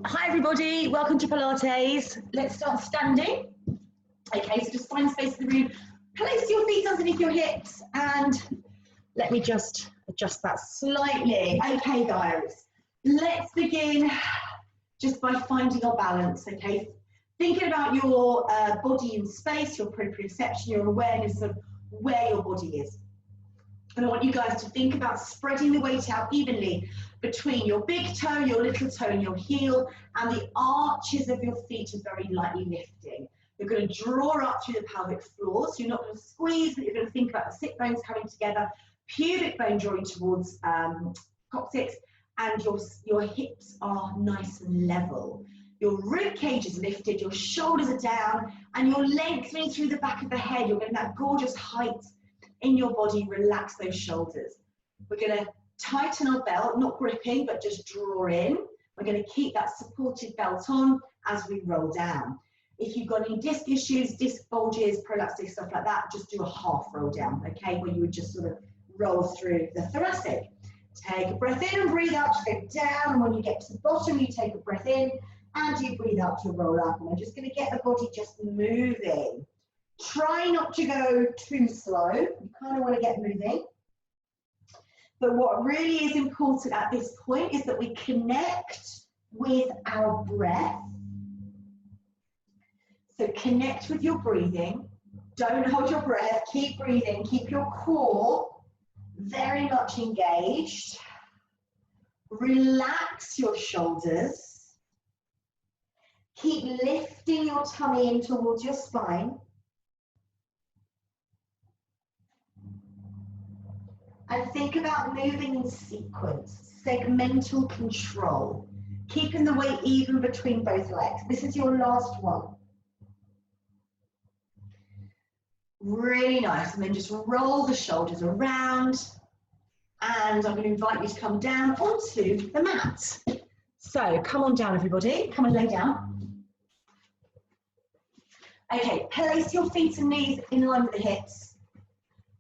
Hi everybody, welcome to Pilates. Let's start standing. Okay, so just find space in the room. Place your feet underneath your hips and let me just adjust that slightly. Okay guys, let's begin just by finding our balance, okay? Thinking about your body in space, your proprioception, your awareness of where your body is. And I want you guys to think about spreading the weight out evenly between your big toe, your little toe and your heel, and the arches of your feet are very lightly lifting. You're going to draw up through the pelvic floor, so you're not going to squeeze, but you're going to think about the sit bones coming together, pubic bone drawing towards coccyx, and your hips are nice and level. Your rib cage is lifted, your shoulders are down, and you're lengthening through the back of the head. You're getting that gorgeous height in your body. Relax those shoulders. We're going to tighten our belt, not gripping, but just draw in. We're going to keep that supported belt on as we roll down. If you've got any disc issues, disc bulges, prolapse disc, stuff like that, just do a half roll down, okay, where you would just sort of roll through the thoracic. Take a breath in and breathe out to go down, and when you get to the bottom, you take a breath in and you breathe out to roll up. And we're just going to get the body just moving. Try not to go too slow. You kind of want to get moving. But what really is important at this point is that we connect with our breath. So connect with your breathing. Don't hold your breath. Keep breathing. Keep your core very much engaged. Relax your shoulders. Keep lifting your tummy in towards your spine. And think about moving in sequence, segmental control, keeping the weight even between both legs. This is your last one. Really nice. And then just roll the shoulders around. And I'm going to invite you to come down onto the mat. So come on down, everybody. Come and lay down. Okay, place your feet and knees in line with the hips.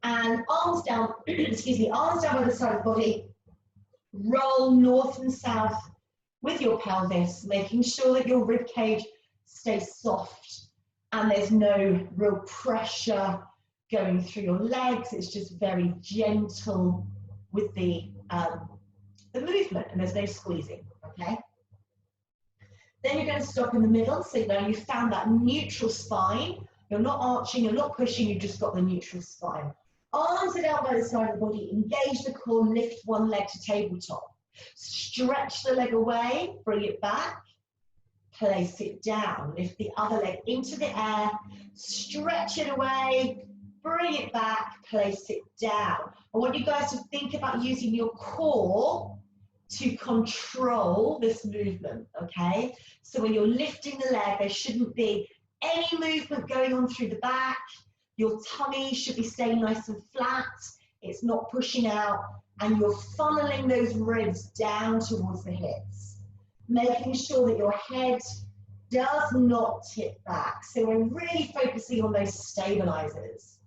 And arms down, excuse me, arms down by the side of the body. Roll north and south with your pelvis, making sure that your rib cage stays soft and there's no real pressure going through your legs. It's just very gentle with the movement, and there's no squeezing, okay? Then you're going to stop in the middle, so now you've found that neutral spine. You're not arching, you're not pushing, you've just got the neutral spine. Arms are down by the side of the body, engage the core, lift one leg to tabletop. Stretch the leg away, bring it back, place it down. Lift the other leg into the air, stretch it away, bring it back, place it down. I want you guys to think about using your core to control this movement, okay? So when you're lifting the leg, there shouldn't be any movement going on through the back. Your tummy should be staying nice and flat. It's not pushing out, and you're funneling those ribs down towards the hips, making sure that your head does not tip back. So we're really focusing on those stabilizers.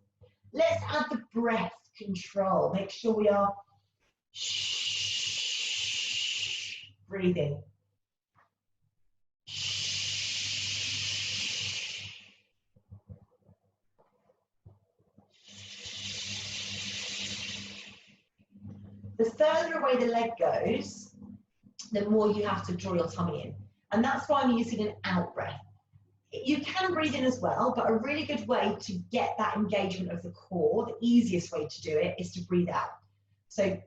Let's add the breath control. Make sure we are breathing. The further away the leg goes, the more you have to draw your tummy in. And that's why I'm using an out breath. You can breathe in as well, but a really good way to get that engagement of the core, the easiest way to do it, is to breathe out. So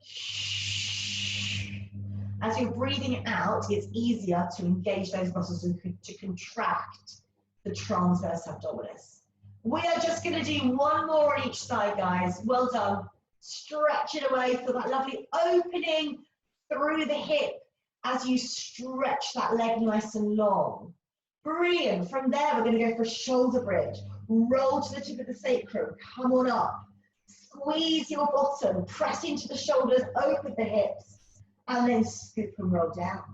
as you're breathing out, it's easier to engage those muscles and to contract the transverse abdominis. We are just going to do one more on each side, guys. Well done. Stretch it away. Feel that lovely opening through the hip as you stretch that leg nice and long. Brilliant. From there, we're going to go for a shoulder bridge. Roll to the tip of the sacrum. Come on up. Squeeze your bottom. Press into the shoulders. Open the hips. And then scoop and roll down.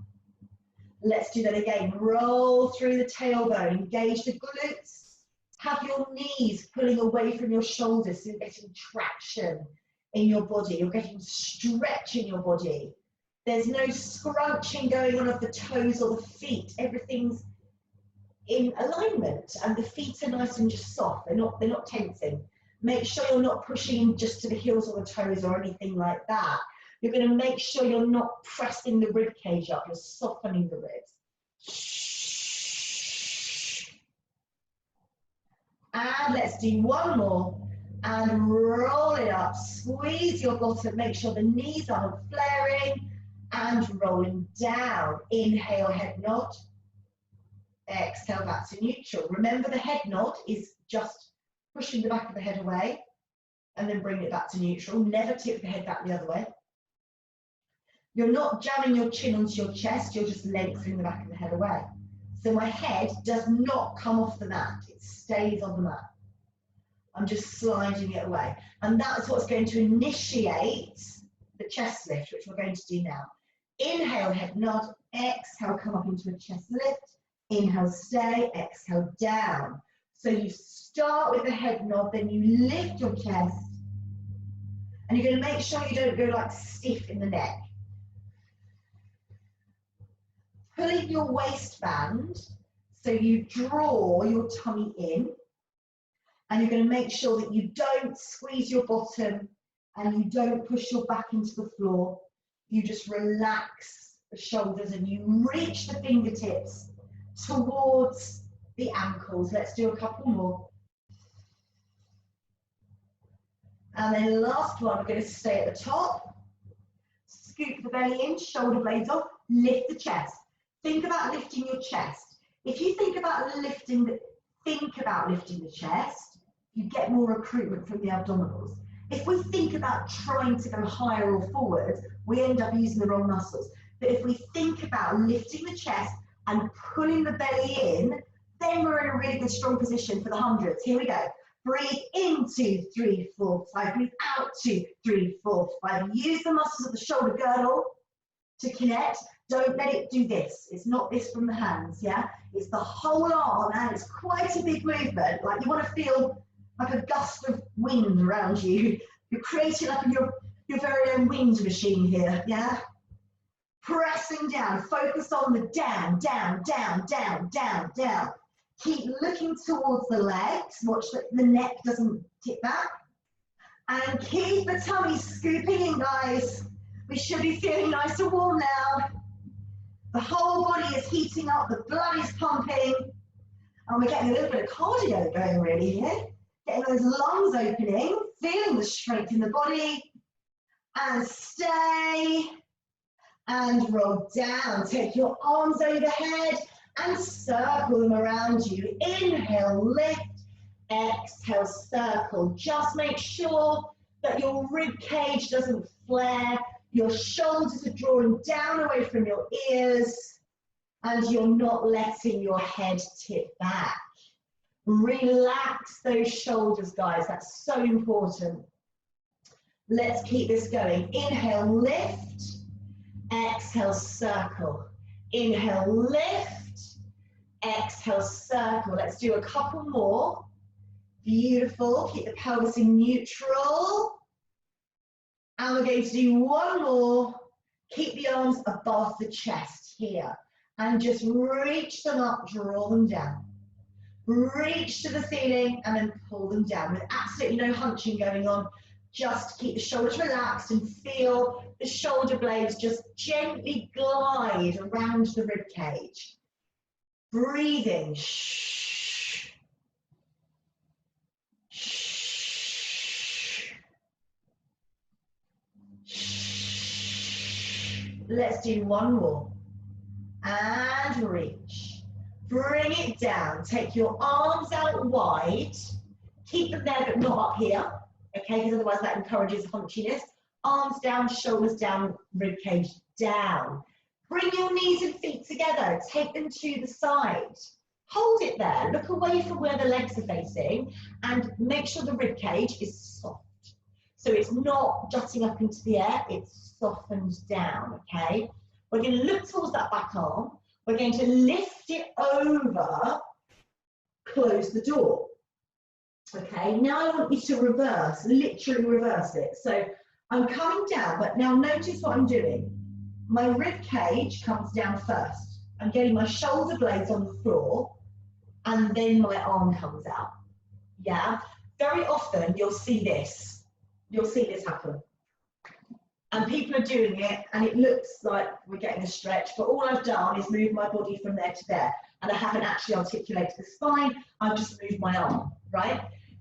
Let's do that again. Roll through the tailbone. Engage the glutes. Have your knees pulling away from your shoulders so you're getting traction in your body. You're getting stretch in your body. There's no scrunching going on of the toes or the feet. Everything's in alignment, and the feet are nice and just soft. They're not tensing. Make sure you're not pushing just to the heels or the toes or anything like that. You're going to make sure you're not pressing the rib cage up. You're softening the ribs. And let's do one more. And roll it up. Squeeze your bottom. Make sure the knees aren't flaring. And rolling down. Inhale, head nod. Exhale, back to neutral. Remember, the head nod is just pushing the back of the head away and then bring it back to neutral. Never tip the head back the other way. You're not jamming your chin onto your chest, you're just lengthening the back of the head away. So my head does not come off the mat, it stays on the mat. I'm just sliding it away. And that's what's going to initiate the chest lift, which we're going to do now. Inhale, head nod. Exhale, come up into a chest lift. Inhale, stay. Exhale, down. So you start with the head nod, then you lift your chest. And you're going to make sure you don't go like stiff in the neck. Pulling your waistband so you draw your tummy in. And you're going to make sure that you don't squeeze your bottom and you don't push your back into the floor. You just relax the shoulders and you reach the fingertips towards the ankles. Let's do a couple more. And then last one, we're going to stay at the top. Scoop the belly in, shoulder blades off, lift the chest. Think about lifting your chest. If you think about lifting the chest, you get more recruitment from the abdominals. If we think about trying to go higher or forward, we end up using the wrong muscles. But if we think about lifting the chest and pulling the belly in, then we're in a really good strong position for the hundreds. Here we go. Breathe in, 2, 3, 4, 5. Breathe out, 2, 3, 4, 5. Use the muscles of the shoulder girdle to connect. Don't let it do this. It's not this from the hands, yeah? It's the whole arm, and it's quite a big movement. Like you want to feel like a gust of wind around you. You're creating like your very own wind machine here, yeah? Pressing down, focus on the down, down, down, down, down, down. Keep looking towards the legs, watch that the neck doesn't tip back. And keep the tummy scooping in, guys. We should be feeling nice and warm now. The whole body is heating up, the blood is pumping, and we're getting a little bit of cardio going really here. Getting those lungs opening, feeling the strength in the body, and stay, and roll down. Take your arms overhead and circle them around you. Inhale, lift, exhale, circle. Just make sure that your rib cage doesn't flare. Your shoulders are drawing down away from your ears, and you're not letting your head tip back. Relax those shoulders, guys. That's so important. Let's keep this going. Inhale, lift. Exhale, circle. Inhale, lift. Exhale, circle. Let's do a couple more. Beautiful. Keep the pelvis in neutral. And we're going to do one more. Keep the arms above the chest here. And just reach them up, draw them down. Reach to the ceiling and then pull them down with absolutely no hunching going on. Just keep the shoulders relaxed and feel the shoulder blades just gently glide around the rib cage. Breathing. Shh. Shh. Shh. Let's do one more. And reach. Bring it down. Take your arms out wide. Keep them there, but not up here. Okay, because otherwise that encourages hunchiness. Arms down, shoulders down, rib cage down. Bring your knees and feet together. Take them to the side. Hold it there. Look away from where the legs are facing and make sure the rib cage is soft. So it's not jutting up into the air, it's softened down, okay? We're going to look towards that back arm. We're going to lift it over, close the door. Okay, now I want you to reverse, literally reverse it. So I'm coming down, but now notice what I'm doing. my rib cage comes down first. I'm getting my shoulder blades on the floor, and then my arm comes out. Yeah, very often you'll see this. You'll see this happen. And people are doing it, and it looks like we're getting a stretch, but all I've done is move my body from there to there, and I haven't actually articulated the spine, I've just moved my arm, right?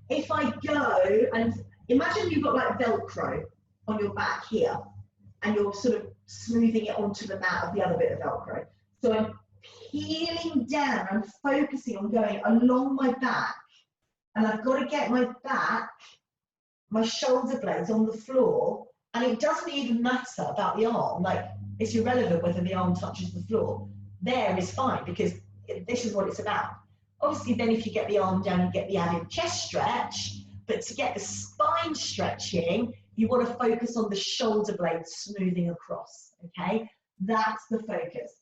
If I go, and imagine you've got like Velcro on your back here, and you're sort of smoothing it onto the mat of the other bit of Velcro. So I'm peeling down, I'm focusing on going along my back, and I've got to get my back, my shoulder blades on the floor, and it doesn't even matter about the arm, like it's irrelevant whether the arm touches the floor. There is fine, because this is what it's about. Obviously then if you get the arm down, you get the added chest stretch, but to get the spine stretching, you want to focus on the shoulder blades smoothing across, okay? That's the focus.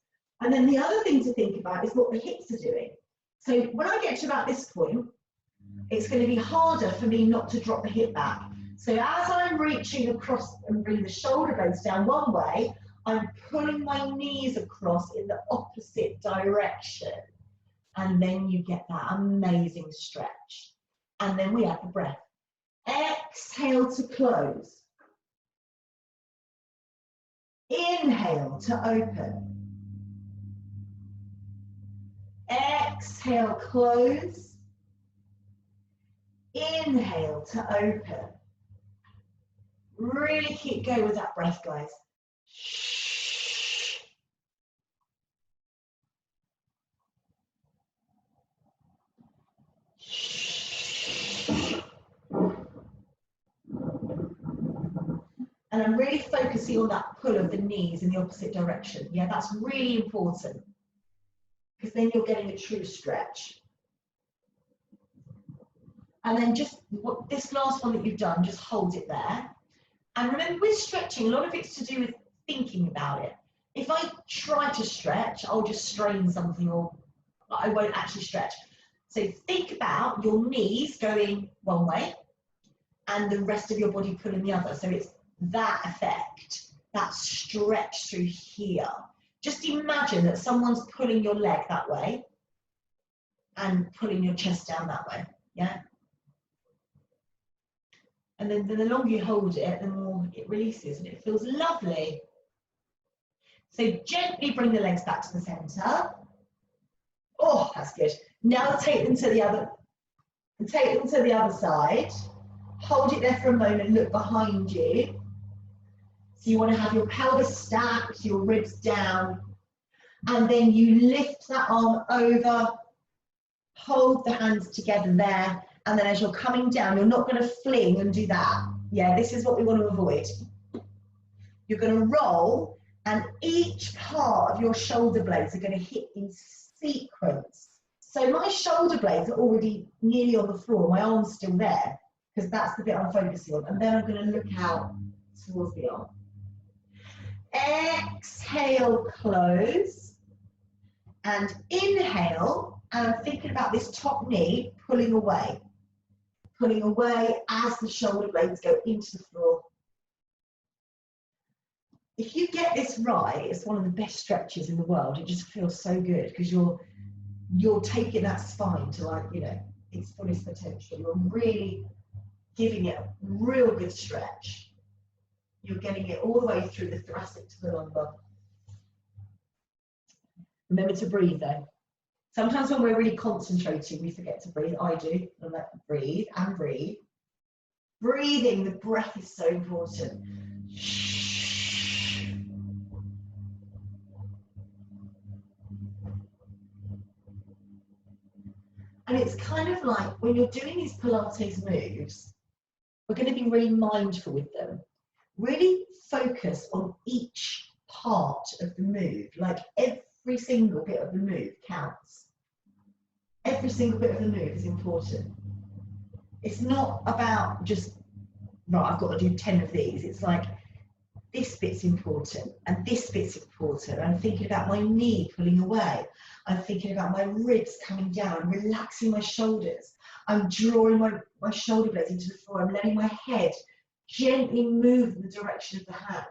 And then the other thing to think about is what the hips are doing. So when I get to about this point, it's going to be harder for me not to drop the hip back. So as I'm reaching across and bring the shoulder blades down one way, I'm pulling my knees across in the opposite direction. And then you get that amazing stretch. And then we have the breath. Exhale to close. Inhale to open. Exhale, close. Inhale to open. Really keep going with that breath, guys. And I'm really focusing on that pull of the knees in the opposite direction. Yeah, that's really important, because then you're getting a true stretch. And then just this last one that you've done, just hold it there. And remember, with stretching, a lot of it's to do with thinking about it. If I try to stretch, I'll just strain something, or I won't actually stretch. So think about your knees going one way and the rest of your body pulling the other. So it's that effect, that stretch through here. Just imagine that someone's pulling your leg that way and pulling your chest down that way, yeah? And then the longer you hold it, the more it releases, and it feels lovely. So gently bring the legs back to the center. Oh, that's good. Now take them to the other, side. Hold it there for a moment, look behind you. So you want to have your pelvis stacked, your ribs down, and then you lift that arm over, hold the hands together there, and then as you're coming down, you're not going to fling and do that. Yeah, this is what we want to avoid. You're going to roll, and each part of your shoulder blades are going to hit in sequence. So my shoulder blades are already nearly on the floor, my arm's still there, because that's the bit I'm focusing on. And then I'm going to look out towards the arm. Exhale, close, and inhale, and I'm thinking about this top knee pulling away as the shoulder blades go into the floor. If you get this right, it's one of the best stretches in the world. It just feels so good, because you're taking that spine to, like, you know, its fullest potential. You're really giving it a real good stretch. You're getting it all the way through the thoracic to the lumbar. Remember to breathe though. Sometimes when we're really concentrating, we forget to breathe. I do. I'm like, breathe and breathe. Breathing, the breath is so important. And it's kind of like when you're doing these Pilates moves, we're going to be really mindful with them. Really focus on each part of the move, like every single bit of the move counts. Every single bit of the move is important. It's not about just, right, I've got to do 10 of these. It's like, this bit's important, and this bit's important. I'm thinking about my knee pulling away. I'm thinking about my ribs coming down, I'm relaxing my shoulders. I'm drawing my shoulder blades into the floor. I'm letting my head gently move in the direction of the hand.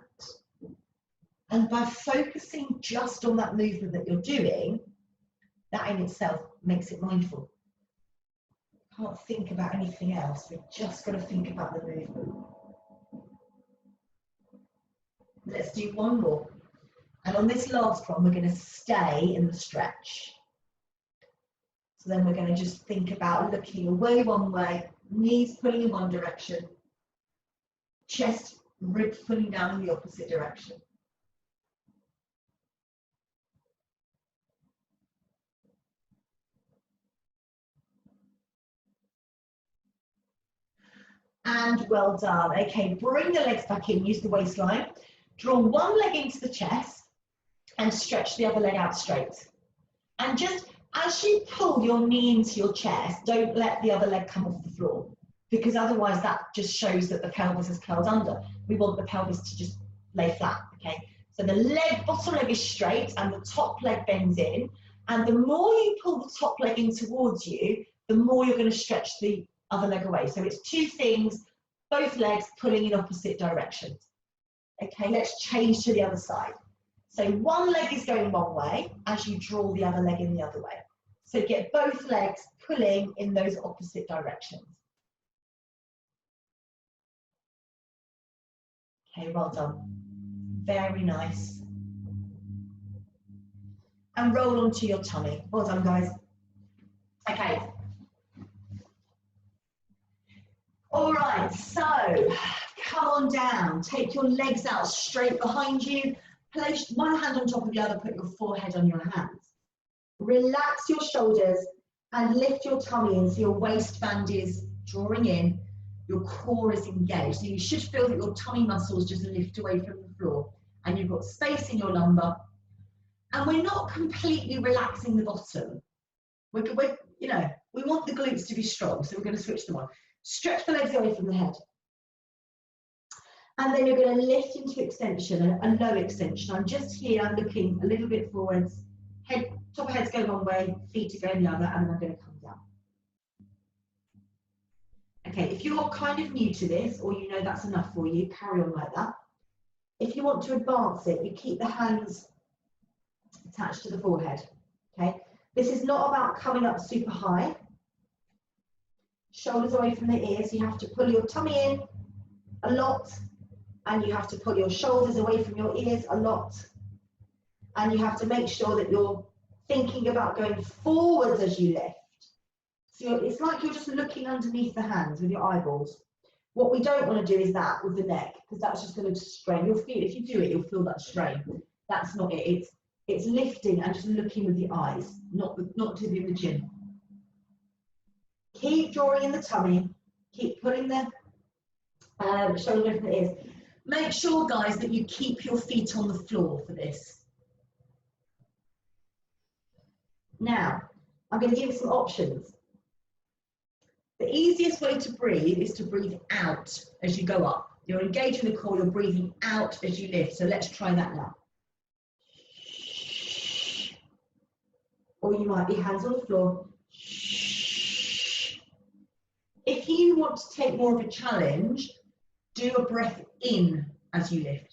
And by focusing just on that movement that you're doing, that in itself makes it mindful. Can't think about anything else. We've just got to think about the movement. Let's do one more. And on this last one, we're going to stay in the stretch. So then we're going to just think about looking away one way, knees pulling in one direction, chest, ribs pulling down in the opposite direction. And well done. Okay, bring the legs back in, use the waistline. Draw one leg into the chest and stretch the other leg out straight. And just as you pull your knee into your chest, don't let the other leg come off the floor, because otherwise that just shows that the pelvis is curled under. We want the pelvis to just lay flat, okay? So the leg, bottom leg is straight and the top leg bends in. And the more you pull the top leg in towards you, the more you're going to stretch the other leg away. So it's two things, both legs pulling in opposite directions. Okay, let's change to the other side. So one leg is going one way as you draw the other leg in the other way. So get both legs pulling in those opposite directions. Okay, well done. Very nice. And roll onto your tummy. Well done, guys. Okay. All right, so come on down. Take your legs out straight behind you. Place one hand on top of the other, put your forehead on your hands. Relax your shoulders and lift your tummy in so your waistband is drawing in, your core is engaged. So you should feel that your tummy muscles just lift away from the floor and you've got space in your lumbar. And we're not completely relaxing the bottom. We want the glutes to be strong, so we're going to switch them on. Stretch the legs away from the head. And then you're going to lift into extension, a low extension. I'm just here, I'm looking a little bit forwards. Head, top of head's going one way, feet are going the other, and then I'm going to come down. Okay, if you're kind of new to this, or you know that's enough for you, carry on like that. If you want to advance it, you keep the hands attached to the forehead. Okay, this is not about coming up super high. Shoulders away from the ears, you have to pull your tummy in a lot, and you have to pull your shoulders away from your ears a lot. And you have to make sure that you're thinking about going forwards as you lift. So it's like you're just looking underneath the hands with your eyeballs. What we don't want to do is that with the neck, because that's just going to strain. You'll feel, if you do it, you'll feel that strain. That's not it. It's lifting and just looking with the eyes, not to the chin. Keep drawing in the tummy. Keep pulling the shoulder away from the ears. Make sure, guys, that you keep your feet on the floor for this. Now, I'm going to give you some options. The easiest way to breathe is to breathe out as you go up. You're engaging the core, you're breathing out as you lift. So let's try that now. Or you might be hands on the floor. If you want to take more of a challenge, do a breath in as you lift.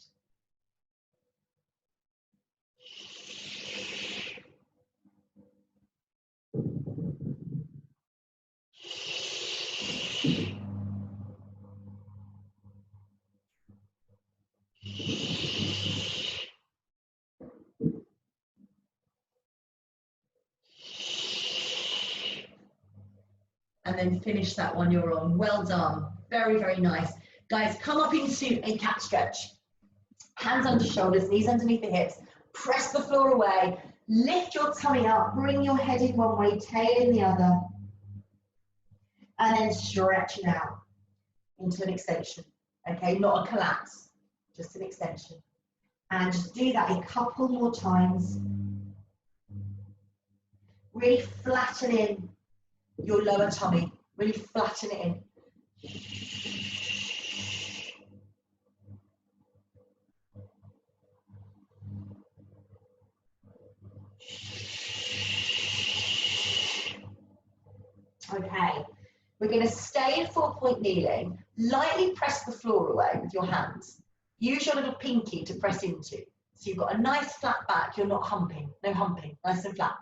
And then finish that one you're on. Well done. Very, very nice. Guys, come up into a cat stretch. Hands under shoulders, knees underneath the hips. Press the floor away. Lift your tummy up. Bring your head in one way, tail in the other. And then stretch out into an extension. Okay, not a collapse, just an extension. And just do that a couple more times. Really flatten in your lower tummy, really flatten it in. Okay, we're going to stay in 4-point kneeling. Lightly press the floor away with your hands. Use your little pinky to press into. So you've got a nice flat back, you're not humping, no humping, nice and flat.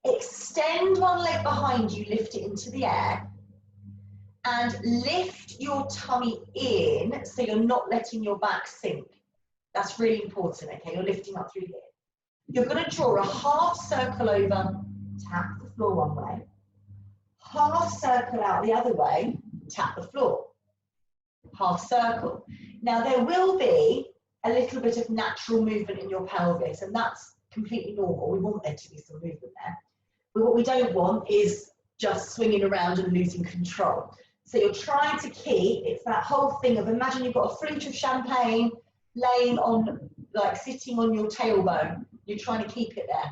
Extend one leg behind you, lift it into the air, and lift your tummy in so you're not letting your back sink. That's really important, okay? You're lifting up through here. You're going to draw a half circle over, tap the floor one way, half circle out the other way, tap the floor, half circle. Now there will be a little bit of natural movement in your pelvis, and that's completely normal. We want there to be some movement there. But what we don't want is just swinging around and losing control. So you're trying to keep, it's that whole thing of, imagine you've got a flute of champagne laying on, like sitting on your tailbone. You're trying to keep it there.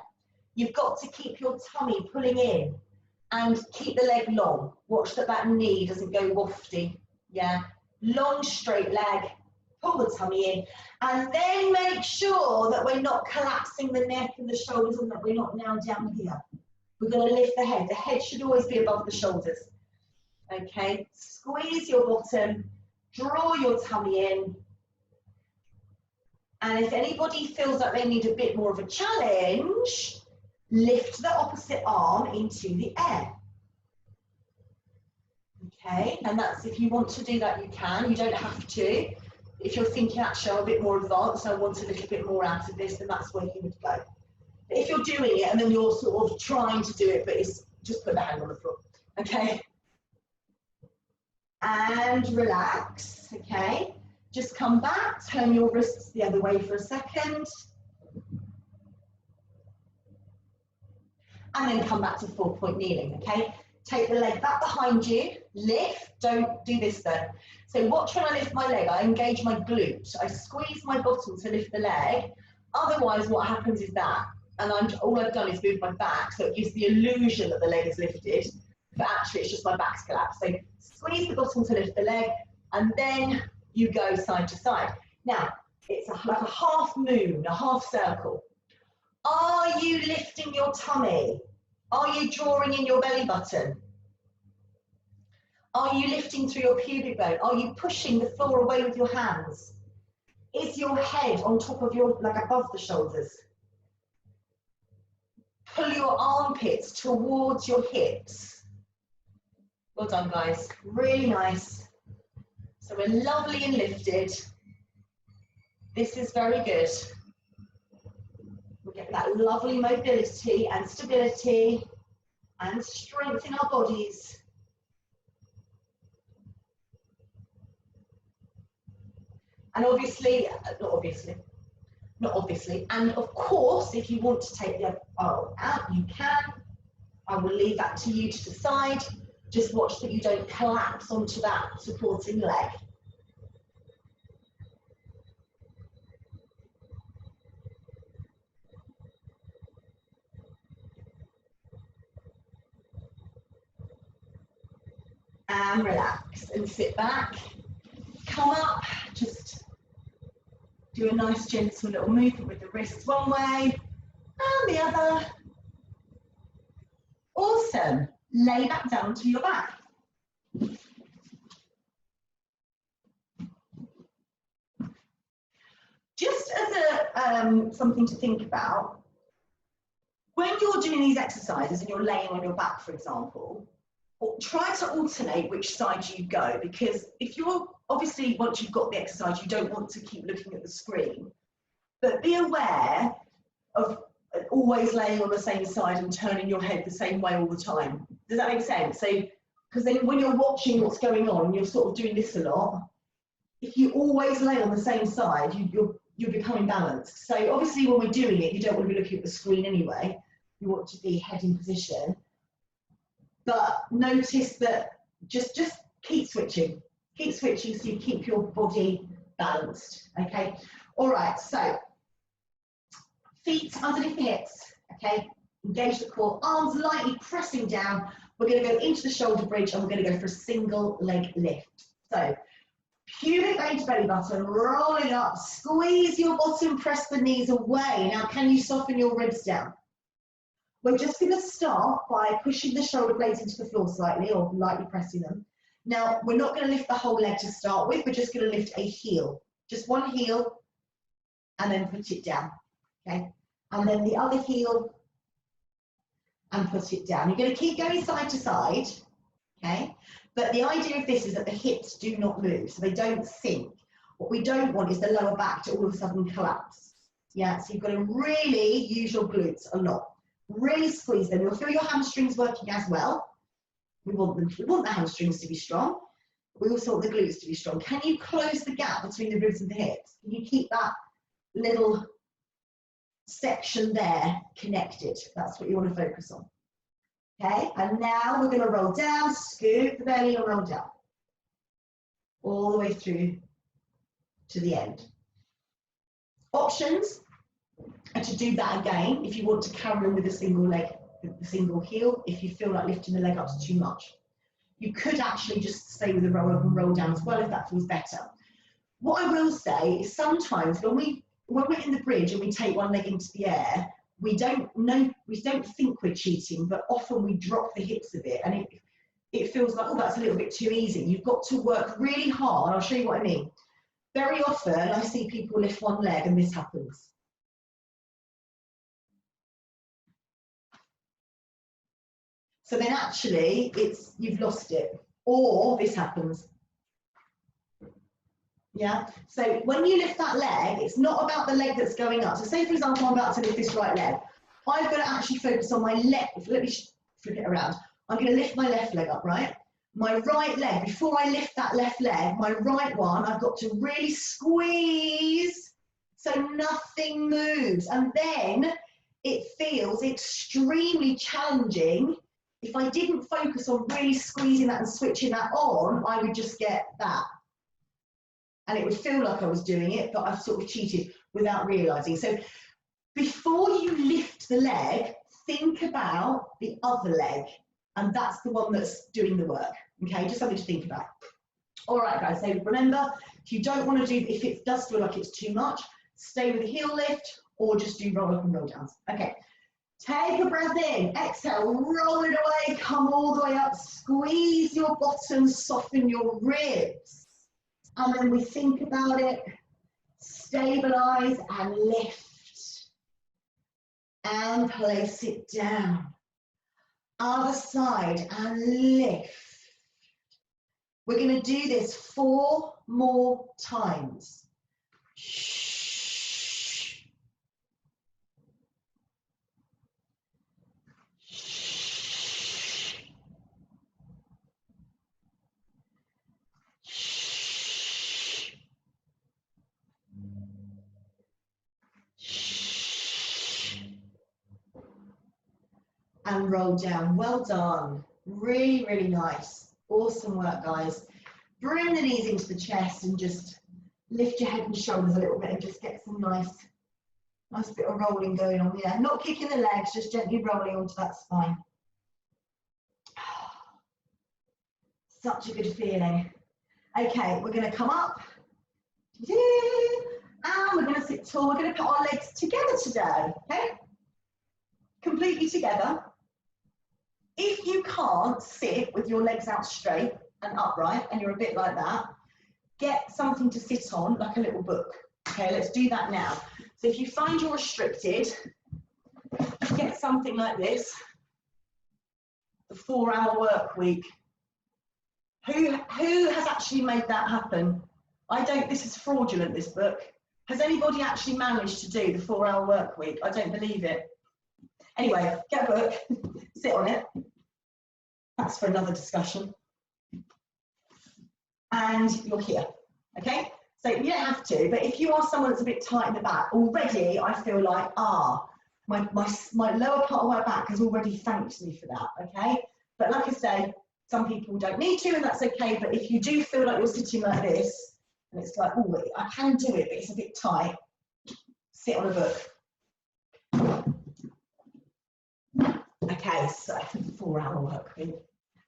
You've got to keep your tummy pulling in and keep the leg long. Watch that that knee doesn't go wafty. Yeah, long straight leg, pull the tummy in, and then make sure that we're not collapsing the neck and the shoulders and that we're not now down here. We're going to lift the head. The head should always be above the shoulders. Okay, squeeze your bottom, draw your tummy in. And if anybody feels like they need a bit more of a challenge, lift the opposite arm into the air. Okay, and that's, if you want to do that, you can. You don't have to. If you're thinking, actually, I'm a bit more advanced, I want a little bit more out of this, then that's where you would go. But if you're doing it and then you're sort of trying to do it, but it's just put the hand on the floor. Okay. And relax. Okay. Just come back, turn your wrists the other way for a second. And then come back to 4-point kneeling, okay? Take the leg back behind you, lift, don't do this though. So watch when I lift my leg, I engage my glute, I squeeze my bottom to lift the leg. Otherwise what happens is that, and all I've done is move my back, so it gives the illusion that the leg is lifted, but actually it's just my back's collapsed. So squeeze the bottom to lift the leg, and then you go side to side. Now, it's like a half moon, a half circle. Are you lifting your tummy? Are you drawing in your belly button? Are you lifting through your pubic bone? Are you pushing the floor away with your hands? Is your head on top of your, like above the shoulders? Pull your armpits towards your hips. Well done, guys. Really nice. So we're lovely and lifted. This is very good. We'll get that lovely mobility and stability and strength in our bodies. And obviously, not obviously, and of course, if you want to take the arm out, you can. I will leave that to you to decide. Just watch that you don't collapse onto that supporting leg. And relax and sit back. Come up, just do a nice gentle little movement with the wrists one way and the other. Awesome. Lay back down to your back. Just as a something to think about, when you're doing these exercises and you're laying on your back, for example, try to alternate which side you go, because if you're, obviously once you've got the exercise, you don't want to keep looking at the screen, but be aware of always laying on the same side and turning your head the same way all the time. Does that make sense? So, because then when you're watching what's going on, you're sort of doing this a lot. If you always lay on the same side, you're becoming balanced. So obviously when we're doing it, you don't want to be looking at the screen anyway. You want to be head in position. But notice that just keep switching so you keep your body balanced, okay? All right, so feet underneath the hips, okay? Engage the core, arms lightly pressing down. We're gonna go into the shoulder bridge and we're gonna go for a single leg lift. So pubic bone to belly button, rolling up, squeeze your bottom, press the knees away. Now can you soften your ribs down? We're just going to start by pushing the shoulder blades into the floor slightly or lightly pressing them. Now, we're not going to lift the whole leg to start with, we're just going to lift a heel. Just one heel and then put it down, okay? And then the other heel and put it down. You're going to keep going side to side, okay? But the idea of this is that the hips do not move, so they don't sink. What we don't want is the lower back to all of a sudden collapse. Yeah, so you've got to really use your glutes a lot. Really squeeze them. You'll feel your hamstrings working as well. We want the hamstrings to be strong. We also want the glutes to be strong. Can you close the gap between the ribs and the hips? Can you keep that little section there connected? That's what you want to focus on. Okay, and now we're going to roll down, scoop the belly and roll down. All the way through to the end. Options are to do that again if you want to carry on with a single leg, the single heel, if you feel like lifting the leg up is too much. You could actually just stay with the roll up and roll down as well if that feels better. What I will say is sometimes when we're in the bridge and we take one leg into the air, we don't think we're cheating, but often we drop the hips a bit and it feels like, oh, that's a little bit too easy. You've got to work really hard. I'll show you what I mean. Very often I see people lift one leg and this happens. So then actually you've lost it, or this happens. Yeah, so when you lift that leg, it's not about the leg that's going up. So say, for example, I'm about to lift this right leg. I've got to actually focus on my left. Let me flip it around. I'm going to lift my left leg up, right? My right leg, before I lift that left leg, my right one, I've got to really squeeze so nothing moves. And then it feels extremely challenging. If I didn't focus on really squeezing that and switching that on, I would just get that. And it would feel like I was doing it, but I've sort of cheated without realizing. So before you lift the leg, think about the other leg. And that's the one that's doing the work. Okay, just something to think about. All right, guys, so remember, if you don't want to do, if it does feel like it's too much, stay with the heel lift or just do roll up and roll downs. Okay. Take a breath in, exhale, roll it away, come all the way up, squeeze your bottom, soften your ribs. And then we think about it, stabilize and lift. And place it down. Other side and lift. We're going to do this 4 more times. And roll down. Well done. Really, really nice. Awesome work, guys. Bring the knees into the chest and just lift your head and shoulders a little bit and just get some nice bit of rolling going on. Yeah, not kicking the legs, just gently rolling onto that spine. Such a good feeling. Okay, we're going to come up. And we're going to sit tall. We're going to put our legs together today. Okay? Completely together. If you can't sit with your legs out straight and upright, and you're a bit like that, get something to sit on, like a little book. Okay, let's do that now. So if you find you're restricted, get something like this, the 4-hour work week. Who has actually made that happen? This is fraudulent, this book. Has anybody actually managed to do the 4-hour work week? I don't believe it. Anyway, get a book, sit on it. That's for another discussion. And you're here, okay? So you don't have to, but if you are someone that's a bit tight in the back, already I feel like, my lower part of my back has already thanked me for that, okay? But like I say, some people don't need to, and that's okay. But if you do feel like you're sitting like this, and it's like, oh, I can do it, but it's a bit tight, sit on a book. Okay, so 4-hour work week.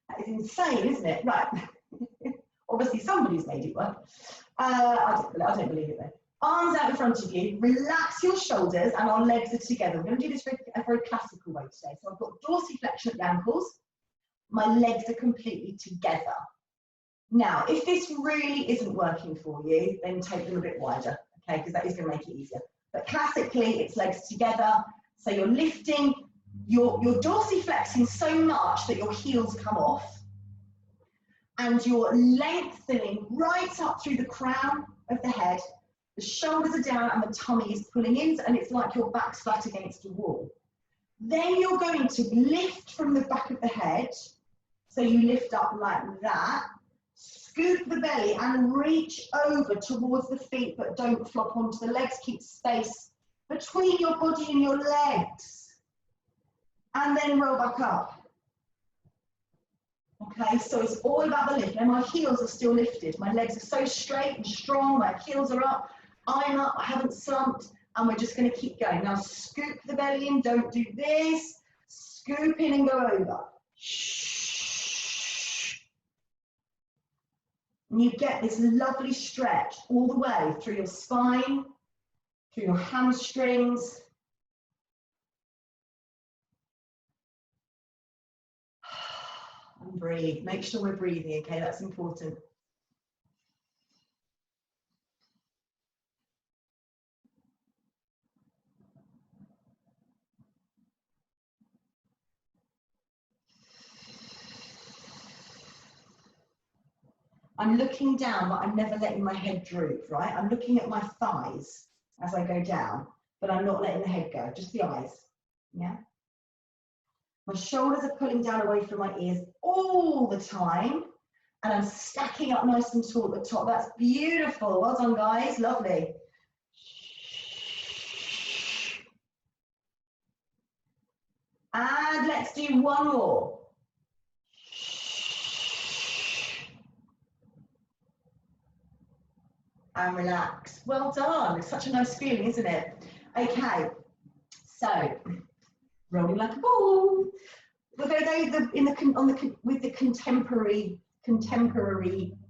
That is insane, isn't it? Right. Obviously, somebody's made it work. I don't believe it though. Arms out in front of you. Relax your shoulders, and our legs are together. We're going to do this a very classical way today. So I've got dorsiflexion at the ankles. My legs are completely together. Now, if this really isn't working for you, then take them a bit wider, okay? Because that is going to make it easier. But classically, it's legs together. So you're lifting, you're dorsiflexing so much that your heels come off, and you're lengthening right up through the crown of the head. The shoulders are down and the tummy is pulling in, and it's like your back's flat against a wall. Then you're going to lift from the back of the head. So you lift up like that, scoop the belly and reach over towards the feet, but don't flop onto the legs. Keep space between your body and your legs. And then roll back up. Okay, so it's all about the lift. Now my heels are still lifted. My legs are so straight and strong. My heels are up. I'm up. I haven't slumped. And we're just going to keep going. Now scoop the belly in. Don't do this. Scoop in and go over. And you get this lovely stretch all the way through your spine, through your hamstrings. And breathe. Make sure we're breathing, okay? That's important. I'm looking down, but I'm never letting my head droop, right? I'm looking at my thighs as I go down, but I'm not letting the head go, just the eyes, yeah? My shoulders are pulling down away from my ears all the time, and I'm stacking up nice and tall at the top. That's beautiful. Well done, guys. Lovely. And let's do one more. And relax. Well done. It's such a nice feeling, isn't it? Okay, so rolling like a ball. We're going to go with the contemporary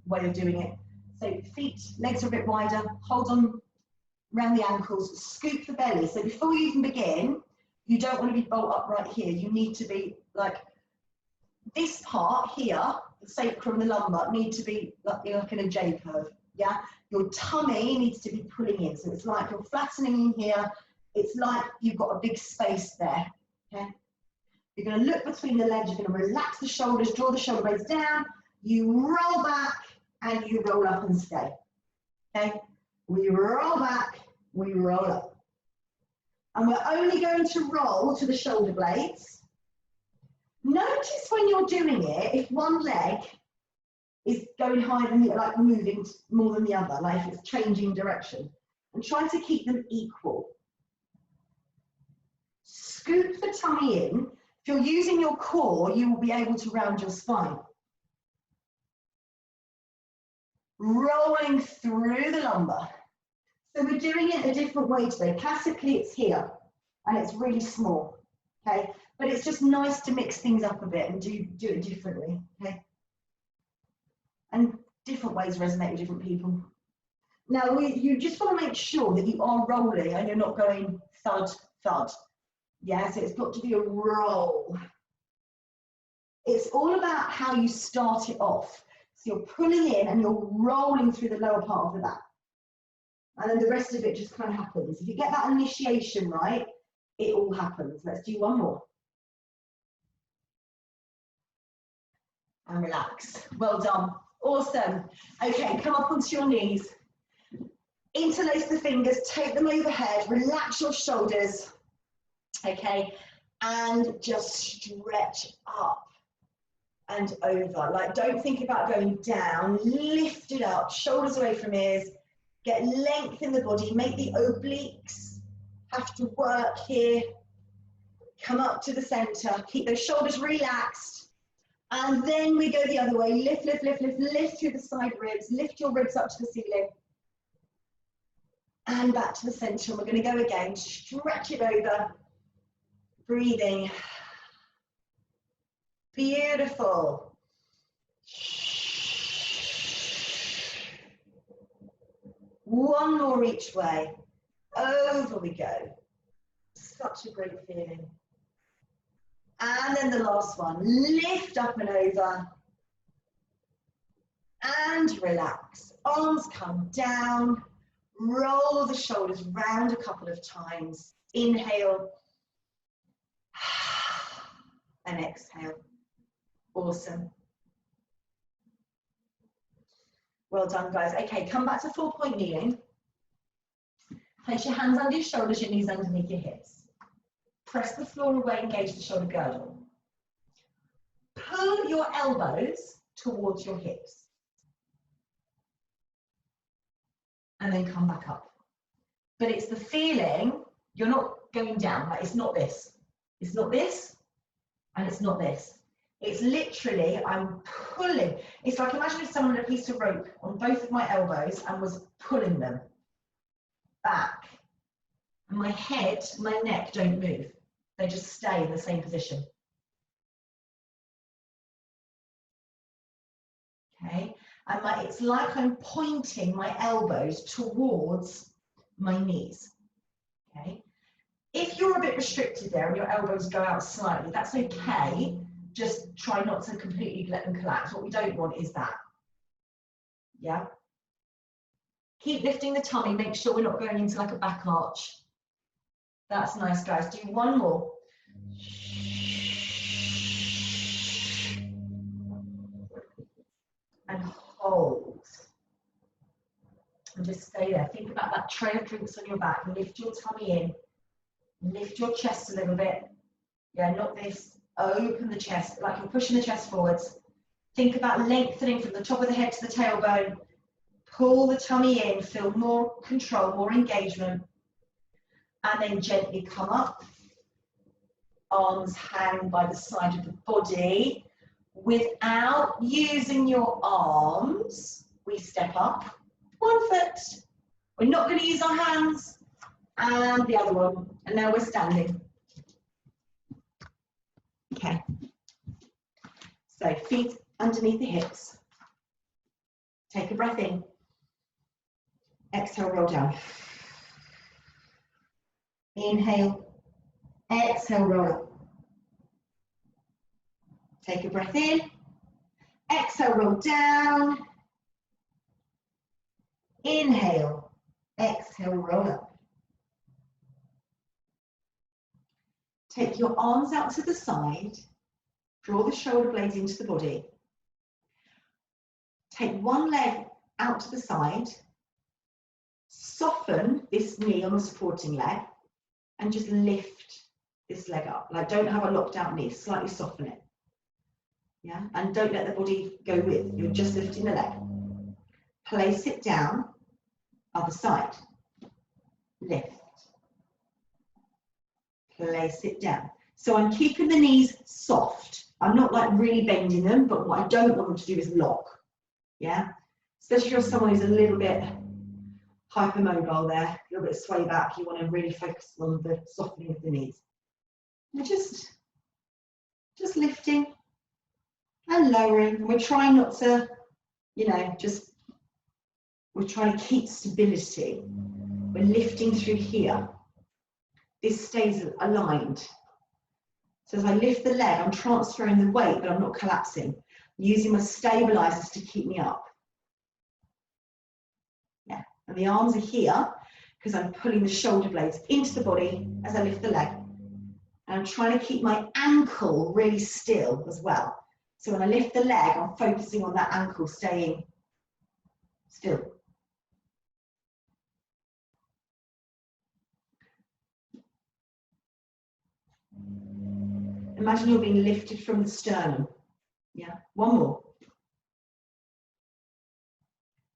way of doing it. So feet, legs are a bit wider. Hold on around the ankles. Scoop the belly. So before you even begin, you don't want to be bolt upright here. You need to be like this part here, the sacrum, the lumbar, need to be like in a J curve. Yeah, your tummy needs to be pulling in. So it's like you're flattening in here. It's like you've got a big space there. Okay. You're going to look between the legs. You're going to relax the shoulders, draw the shoulder blades down. You roll back and you roll up and stay. Okay. We roll back. We roll up. And we're only going to roll to the shoulder blades. Notice when you're doing it, if one leg is going higher than the other, like moving more than the other, like it's changing direction, and try to keep them equal. Scoop the tummy in. If you're using your core, you will be able to round your spine. Rolling through the lumbar. So we're doing it a different way today. Classically, it's here, and it's really small, okay? But it's just nice to mix things up a bit and do it differently, okay? And different ways resonate with different people. Now, you just want to make sure that you are rolling and you're not going thud, thud. Yeah, so it's got to be a roll. It's all about how you start it off. So you're pulling in and you're rolling through the lower part of the back. And then the rest of it just kind of happens. If you get that initiation right, it all happens. Let's do one more. And relax. Well done. Awesome. Okay, come up onto your knees. Interlace the fingers, take them overhead, relax your shoulders. Okay, and just stretch up and over. Like, don't think about going down. Lift it up, shoulders away from ears. Get length in the body. Make the obliques have to work here. Come up to the center. Keep those shoulders relaxed. And then we go the other way. Lift, lift, lift, lift, lift through the side ribs. Lift your ribs up to the ceiling. And back to the center. And we're going to go again. Stretch it over. Breathing. Beautiful. One more each way. Over we go. Such a great feeling. And then the last one. Lift up and over. And relax. Arms come down. Roll the shoulders round a couple of times. Inhale and exhale. Awesome. Well done, guys. Okay, come back to 4-point kneeling. Place your hands under your shoulders, your knees underneath your hips. Press the floor away, engage the shoulder girdle. Pull your elbows towards your hips. And then come back up. But it's the feeling, you're not going down, like it's not this. It's not this, and it's not this. It's literally, I'm pulling. It's like, imagine if someone had a piece of rope on both of my elbows and was pulling them back. And my head, my neck don't move. They just stay in the same position. Okay, and it's like I'm pointing my elbows towards my knees. Okay, if you're a bit restricted there and your elbows go out slightly, that's okay. Just try not to completely let them collapse. What we don't want is that. Yeah. Keep lifting the tummy. Make sure we're not going into like a back arch. That's nice, guys. Do one more. And hold. And just stay there. Think about that tray of drinks on your back. Lift your tummy in. Lift your chest a little bit. Yeah, not this. Open the chest, like you're pushing the chest forwards. Think about lengthening from the top of the head to the tailbone. Pull the tummy in, feel more control, more engagement. And then gently come up. Arms hang by the side of the body. Without using your arms, we step up. 1 foot. We're not going to use our hands. And the other one. And now we're standing. Okay. So feet underneath the hips. Take a breath in. Exhale, roll down. Inhale. Exhale, roll up. Take a breath in. Exhale, roll down. Inhale. Exhale, roll up. Take your arms out to the side. Draw the shoulder blades into the body. Take one leg out to the side. Soften this knee on the supporting leg and just lift this leg up. Like, don't have a locked out knee, slightly soften it. Yeah, and don't let the body go with. You're just lifting the leg. Place it down, other side. Lift. Place it down. So I'm keeping the knees soft. I'm not like really bending them, but what I don't want them to do is lock. Yeah, especially if you're someone who's a little bit hypermobile there, a little bit sway back, you want to really focus on the softening of the knees. And just lifting and lowering. We're trying not to, you know, we're trying to keep stability. We're lifting through here. This stays aligned. So as I lift the leg, I'm transferring the weight, but I'm not collapsing. I'm using my stabilizers to keep me up. Yeah, and the arms are here because I'm pulling the shoulder blades into the body as I lift the leg. And I'm trying to keep my ankle really still as well. So when I lift the leg, I'm focusing on that ankle staying still. Imagine you're being lifted from the sternum. Yeah, one more.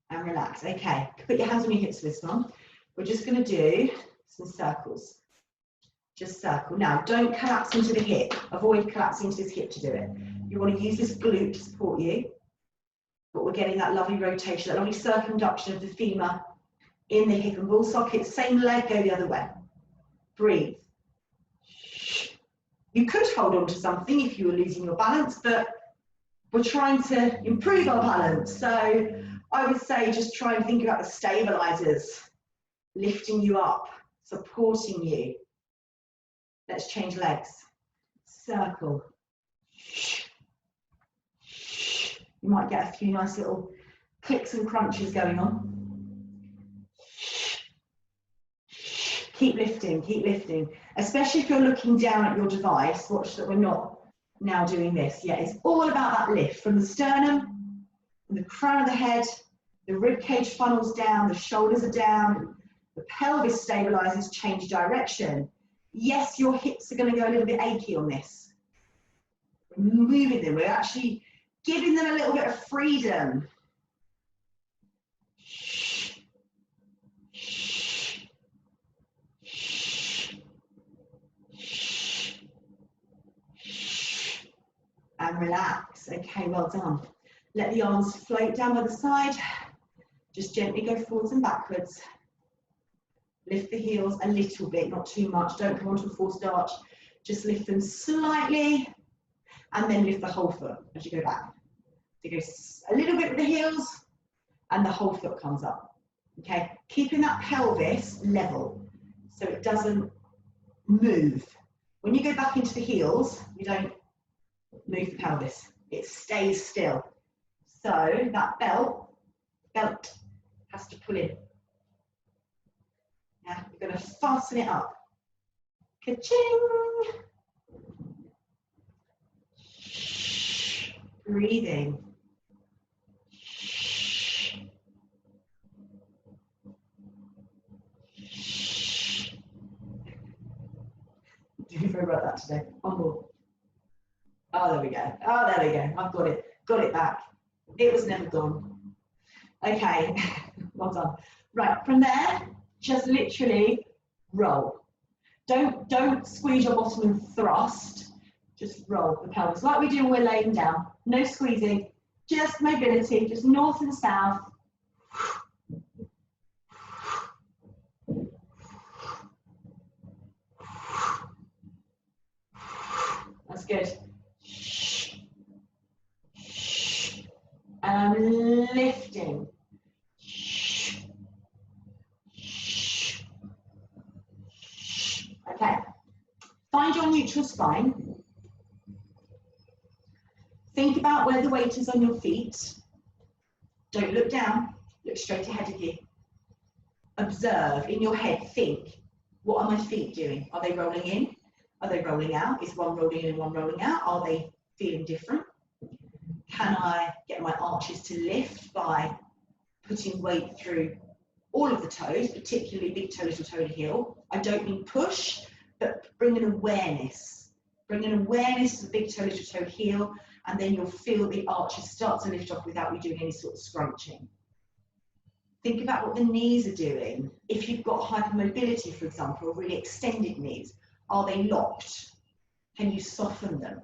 And relax. Okay, put your hands on your hips for this one. We're just going to do some circles. Just circle. Now, don't collapse into the hip. Avoid collapsing into this hip to do it. You want to use this glute to support you. But we're getting that lovely rotation, that lovely circumduction of the femur in the hip and ball socket. Same leg, go the other way. Breathe. You could hold on to something if you were losing your balance, but we're trying to improve our balance. So I would say just try and think about the stabilizers, lifting you up, supporting you. Let's change legs. Circle. You might get a few nice little clicks and crunches going on. Keep lifting, especially if you're looking down at your device. Watch that we're not now doing this. Yeah, it's all about that lift from the sternum, from the crown of the head, the rib cage funnels down, the shoulders are down, the pelvis stabilizes, change direction. Yes, your hips are going to go a little bit achy on this. We're moving them, we're actually giving them a little bit of freedom. And relax. Okay, well done. Let the arms float down by the side. Just gently go forwards and backwards. Lift the heels a little bit, not too much. Don't come onto a forced arch. Just lift them slightly and then lift the whole foot as you go back. So go a little bit with the heels and the whole foot comes up. Okay, keeping that pelvis level so it doesn't move. When you go back into the heels, you don't move the pelvis, it stays still. So that belt has to pull in. Yeah, you're going to fasten it up. Ka-ching! Breathing. Doing very well that today. One more. Oh, there we go. Oh, there we go. I've got it. Got it back. It was never gone. Okay, well done. Right, from there, just literally roll. Don't squeeze your bottom and thrust. Just roll the pelvis like we do when we're laying down. No squeezing, just mobility, just north and south. That's good. And I'm lifting. Okay, find your neutral spine. Think about where the weight is on your feet. Don't look down, look straight ahead of you. Observe in your head, think, what are my feet doing? Are they rolling in? Are they rolling out? Is one rolling in and one rolling out? Are they feeling different? Can I get my arches to lift by putting weight through all of the toes, particularly big toe, little toe and heel? I don't mean push, but bring an awareness. Bring an awareness to the big toe, little toe, heel, and then you'll feel the arches start to lift off without you doing any sort of scrunching. Think about what the knees are doing. If you've got hypermobility, for example, or really extended knees, are they locked? Can you soften them?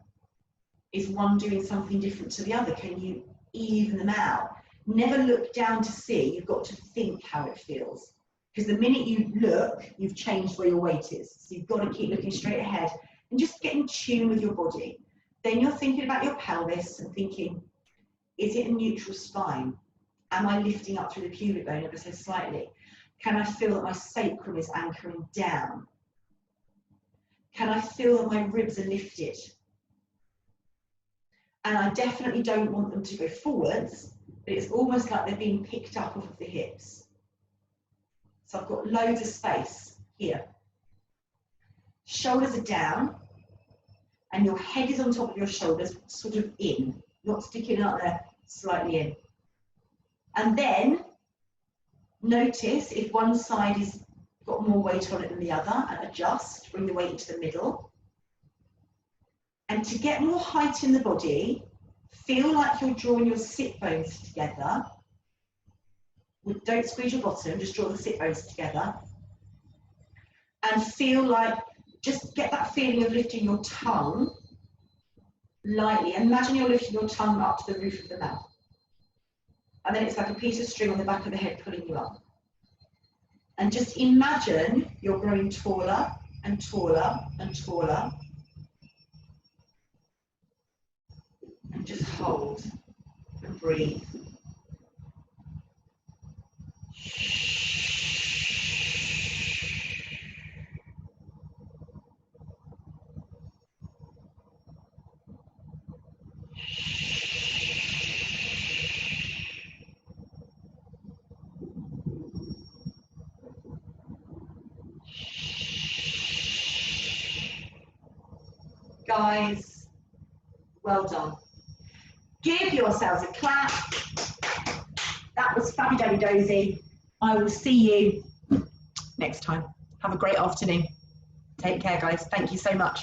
Is one doing something different to the other? Can you even them out? Never look down to see, you've got to think how it feels. Because the minute you look, you've changed where your weight is. So you've got to keep looking straight ahead and just get in tune with your body. Then you're thinking about your pelvis and thinking, is it a neutral spine? Am I lifting up through the pubic bone ever so slightly? Can I feel that my sacrum is anchoring down? Can I feel that my ribs are lifted? And I definitely don't want them to go forwards, but it's almost like they're being picked up off of the hips. So I've got loads of space here. Shoulders are down, and your head is on top of your shoulders, sort of in, not sticking out there, slightly in. And then notice if one side has got more weight on it than the other, and adjust, bring the weight into the middle. And to get more height in the body, feel like you're drawing your sit bones together. Don't squeeze your bottom, just draw the sit bones together. And feel like, just get that feeling of lifting your tongue lightly. Imagine you're lifting your tongue up to the roof of the mouth. And then it's like a piece of string on the back of the head pulling you up. And just imagine you're growing taller and taller and taller. And just hold and breathe. guys. Well done. Give yourselves a clap. That was fabby-dabby-dozy. I will see you next time. Have a great afternoon. Take care, guys. Thank you so much.